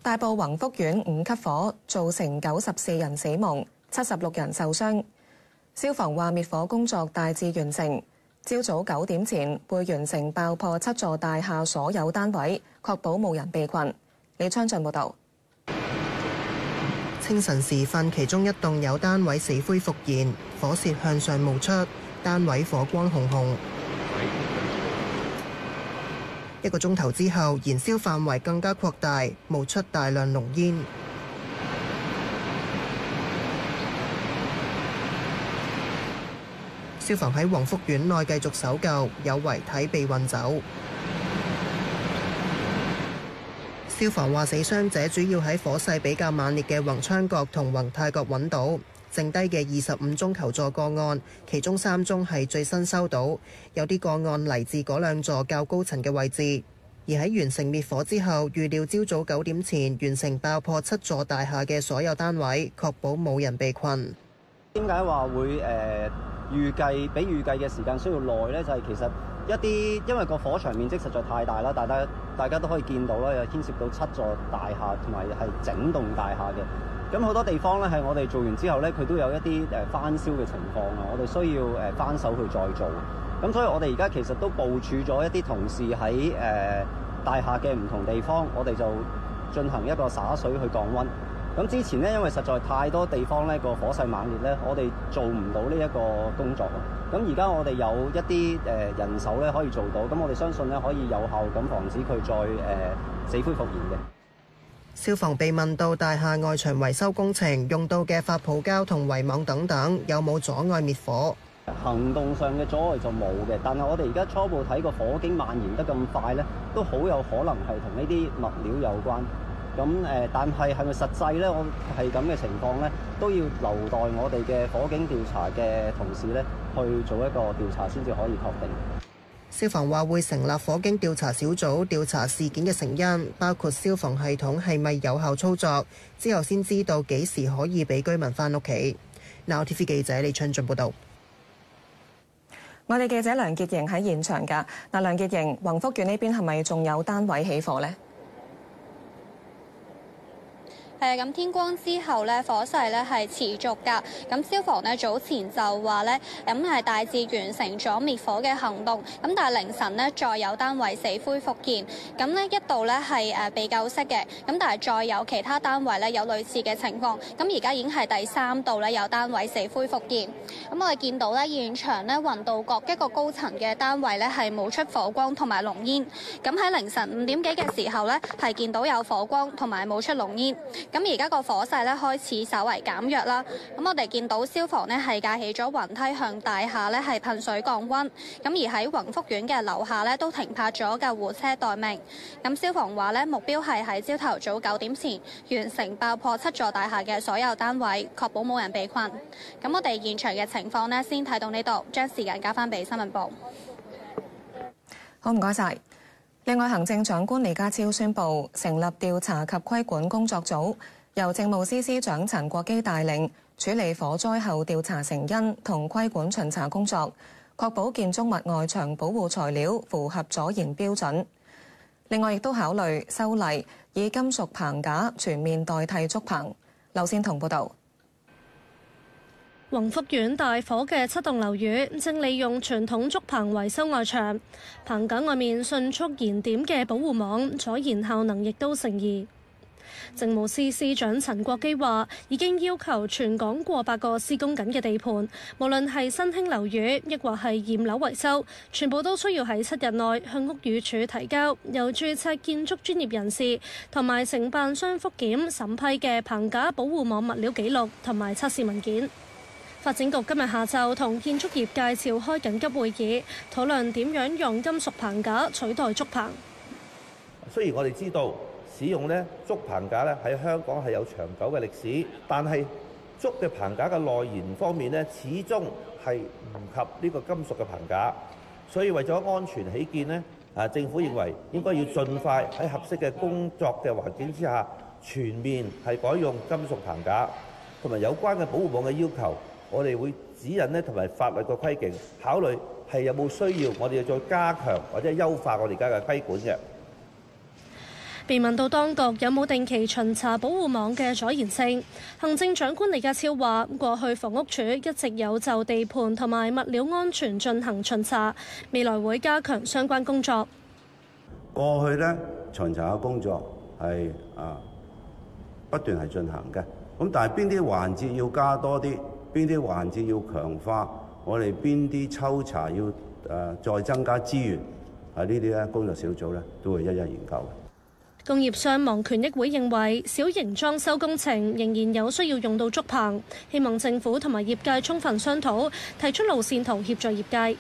大埔宏福苑5級火，造成94人死亡，76人受傷。消防話滅火工作大致完成，朝早9點前會完成爆破7座大廈所有單位，確保冇人被困。李昌俊報導。清晨時分，其中一棟有單位死灰復燃，火舌向上冒出，單位火光紅紅。1個鐘頭之後，燃燒範圍更加擴大，冒出大量濃煙。消防喺宏福苑內繼續搜救，有遺體被運走。消防話，死傷者主要喺火勢比較猛烈嘅宏昌閣同宏泰閣揾到。剩低嘅25宗求助個案，其中3宗係最新收到，有啲個案嚟自嗰2座較高層嘅位置。而喺完成滅火之後，預料朝早9點前完成爆破7座大廈嘅所有單位，確保冇人被困。點解話會比預計嘅時間需要耐呢？就係其實一啲因為個火場面積實在太大啦，大家都可以見到啦，又牽涉到7座大廈同埋係整棟大廈嘅。咁好多地方咧，係我哋做完之後咧，佢都有一啲翻燒嘅情況啊！我哋需要翻手去再做。咁所以我哋而家其實都部署咗一啲同事喺大廈嘅唔同地方，我哋就進行一個灑水去降溫。咁之前咧，因為實在太多地方咧個火勢猛烈咧，我哋做唔到呢一個工作。咁而家我哋有一啲人手咧可以做到，咁我哋相信咧可以有效咁防止佢再死灰復燃嘅。消防被問到大廈外牆維修工程用到嘅發泡膠同圍網等等有冇阻礙滅火？行動上嘅阻礙就冇嘅，但係我哋而家初步睇個火警蔓延得咁快咧，都好有可能係同呢啲物料有關。咁但係係咪實際咧？我係咁嘅情況咧，都要留待我哋嘅火警調查嘅同事咧去做一個調查先至可以確定。消防話會成立火警調查小組調查事件嘅成因，包括消防系統係咪有效操作，之後先知道幾時可以俾居民返屋企。Now TV 記者李春俊報導。我哋記者梁潔瑩喺現場㗎。嗱，梁潔瑩，宏福苑呢邊係咪仲有單位起火呢？咁天光之後咧，火勢咧係持續㗎。咁消防咧早前就話咧，咁係大致完成咗滅火嘅行動。咁但係凌晨咧再有單位死灰復燃。咁呢一度咧係被救熄嘅。咁但係再有其他單位咧有類似嘅情況。咁而家已經係第3度咧有單位死灰復燃。咁我哋見到咧現場咧雲道閣一個高層嘅單位咧係冒出火光同埋濃煙。咁喺凌晨5點幾嘅時候咧係見到有火光同埋冒出濃煙。咁而家個火勢咧開始稍為減弱啦。咁我哋見到消防呢係架起咗雲梯向大廈呢係噴水降溫。咁而喺宏福苑嘅樓下呢都停泊咗救護車待命。咁消防話呢目標係喺朝頭早9點前完成爆破7座大廈嘅所有單位，確保冇人被困。咁我哋現場嘅情況呢先睇到呢度，將時間交翻俾新聞部。好，唔該晒。另外，行政長官李家超宣布成立調查及規管工作組，由政務司司長陳國基帶領處理火災後調查成因同規管巡查工作，確保建築物外牆保護材料符合阻燃標準。另外，亦都考慮修例，以金屬棚架全面代替竹棚。劉先彤報導。宏福苑大火嘅7棟樓宇正利用傳統竹棚維修外牆，棚架外面迅速燃點嘅保護網阻燃效能亦都成疑。政務司司長陳國基話，已經要求全港過百個施工緊嘅地盤，無論係新興樓宇，抑或係驗樓維修，全部都需要喺7日內向屋宇署提交由註冊建築專業人士同埋承辦商覆檢審批嘅棚架保護網物料記錄同埋測試文件。發展局今日下晝同建築業界召開緊急會議，討論點樣用金屬棚架取代竹棚。雖然我哋知道使用竹棚架喺香港係有長久嘅歷史，但係竹嘅棚架嘅耐燃方面始終係唔及呢個金屬嘅棚架，所以為咗安全起見政府認為應該要盡快喺合適嘅工作嘅環境之下，全面係改用金屬棚架，同埋有關嘅保護網嘅要求。我哋會指引同埋法律嘅規定，考慮係有冇需要，我哋要再加強或者優化我哋而家嘅規管嘅。被問到當局有冇定期巡查保護網嘅阻延性，行政長官李家超話：過去房屋署一直有就地盤同埋物料安全進行巡查，未來會加強相關工作。過去呢，巡查嘅工作係不斷係進行嘅，咁但係邊啲環節要加多啲，邊啲環節要強化，我哋邊啲抽查要再增加資源，呢啲咧工作小組咧都會一一研究。工業傷亡權益會認為，小型裝修工程仍然有需要用到竹棚，希望政府同埋業界充分商討，提出路線圖協助業界。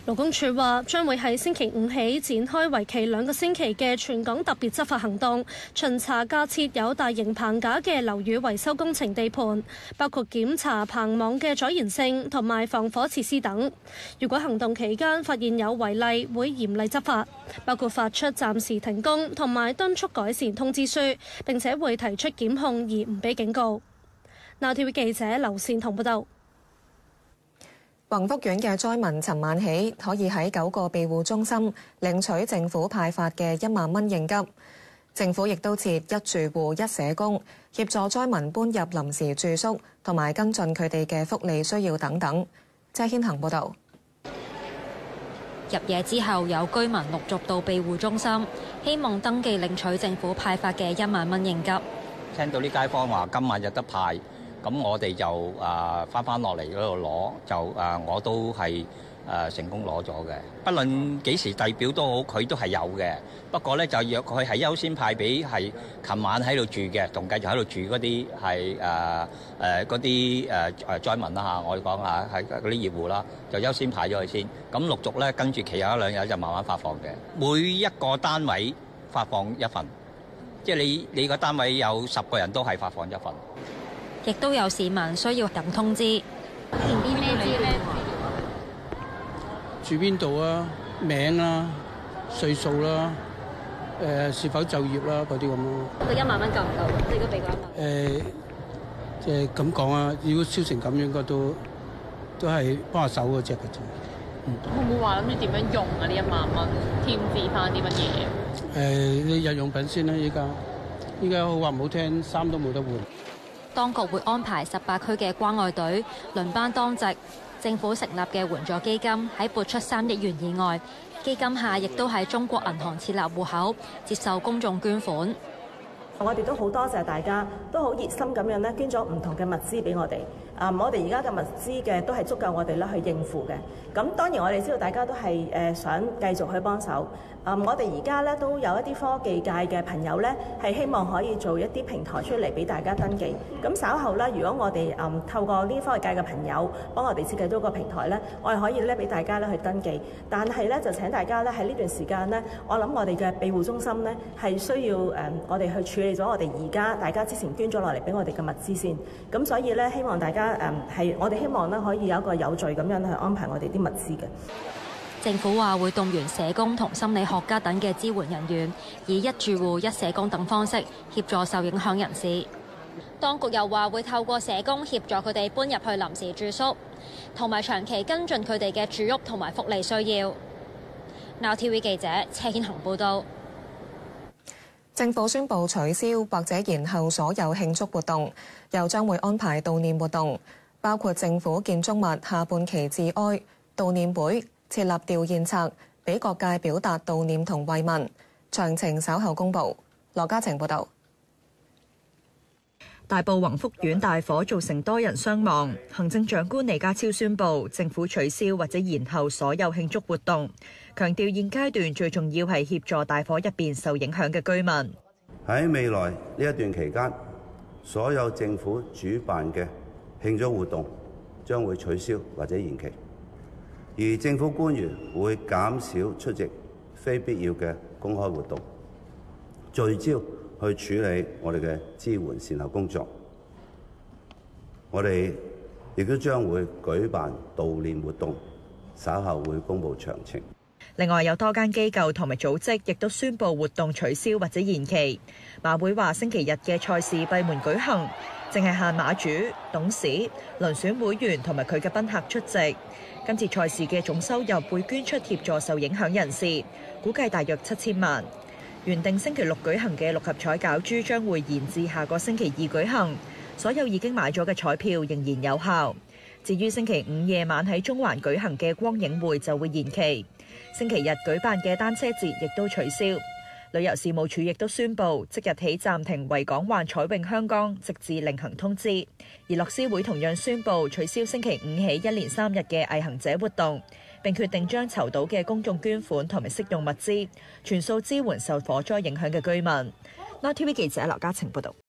勞工處話將會喺星期五起展開為期2個星期嘅全港特別執法行動，巡查架設有大型棚架嘅樓宇維修工程地盤，包括檢查棚網嘅阻延性同埋防火設施等。如果行動期間發現有違例，會嚴厲執法，包括發出暫時停工同埋敦促改善通知書，並且會提出檢控而唔俾警告。Now TV 記者劉善彤報道。宏福苑嘅災民尋晚起可以喺9個庇護中心領取政府派發嘅1萬蚊應急。政府亦都設一住戶一社工，協助災民搬入臨時住宿同埋跟進佢哋嘅福利需要等等。謝軒恒報導。入夜之後，有居民陸續到庇護中心，希望登記領取政府派發嘅1萬蚊應急。聽到啲街坊話今晚有得派。咁我哋就翻落嚟嗰度攞，就我都係成功攞咗嘅。不論幾時遞表都好，佢都係有嘅。不過咧就約佢係優先派俾係琴晚喺度住嘅，同繼續喺度住嗰啲係嗰啲災民啦嚇，我哋講下係嗰啲業戶啦，就優先派咗佢先。咁陸續咧跟住其後1-2日就慢慢發放嘅。每一個單位發放1份，即係你個單位有10個人都係發放1份。亦都有市民需要等通知，填啲咩資料？住邊度啊？名啦、歲數啦、是否就業啦嗰啲咁咯。個1萬蚊夠唔夠？你都俾過1萬。即係咁講啊！如果燒成咁，應該都係幫下手嗰隻嘅啫。會唔會話諗住點樣用啊？呢1萬蚊添置翻啲乜嘢？你日用品先啦！依家好話唔好聽，衫都冇得換。當局會安排18區嘅關愛隊輪班當值，政府成立嘅援助基金喺撥出3億元以外，基金下亦都喺中國銀行設立戶口，接受公眾捐款。我哋都好多謝大家，都好熱心咁樣咧捐咗唔同嘅物資俾我哋。我哋而家嘅物資嘅都係足夠我哋咧去應付嘅。咁當然我哋知道大家都係想繼續去幫手。我哋而家咧都有一啲科技界嘅朋友咧，係希望可以做一啲平台出嚟俾大家登記。咁稍後咧，如果我哋透過呢科技界嘅朋友幫我哋設計咗個平台咧，我哋可以咧俾大家咧去登記。但係咧就請大家咧喺呢段時間咧，我諗我哋嘅庇護中心咧係需要我哋去處理咗我哋而家大家之前捐咗落嚟俾我哋嘅物資先。咁所以咧希望大家我哋希望咧可以有一個有序咁樣去安排我哋啲物資嘅。政府話會動員社工同心理學家等嘅支援人員，以一住戶一社工等方式協助受影響人士。當局又話會透過社工協助佢哋搬入去臨時住宿，同埋長期跟進佢哋嘅住屋同埋福利需要。Now TV 記者車顯恒報導。政府宣布取消或者延後所有慶祝活動，又將會安排悼念活動，包括政府建築物下半旗致哀、悼念會、設立吊唁冊，俾各界表達悼念同慰問。詳情稍後公佈。羅家晴報導。大埔宏福苑大火造成多人傷亡，行政長官李家超宣布政府取消或者延後所有慶祝活動，強調現階段最重要係協助大火入邊受影響嘅居民。喺未來呢一段期間，所有政府主辦嘅慶祝活動將會取消或者延期，而政府官員會減少出席非必要嘅公開活動，聚焦去處理我哋嘅支援善後工作。我哋亦都將會舉辦悼念活動，稍後會公布詳情。另外有多間機構同埋組織亦都宣布活動取消或者延期。馬會話星期日嘅賽事閉門舉行，淨係限馬主、董事、遴選會員同埋佢嘅賓客出席。今次賽事嘅總收入會捐出協助受影響人士，估計大約7000萬。原定星期六舉行嘅六合彩攪珠將會延至下個星期二舉行，所有已經買咗嘅彩票仍然有效。至於星期五夜晚喺中環舉行嘅光影會就會延期，星期日舉辦嘅單車節亦都取消。旅遊事務署亦都宣布，即日起暫停維港灣彩詠香江，直至另行通知。而樂施會同樣宣布取消星期五起一連3日嘅毅行者活動，並決定將籌到嘅公眾捐款同埋適用物資全數支援受火災影響嘅居民。NOW TV 記者劉家晴報道。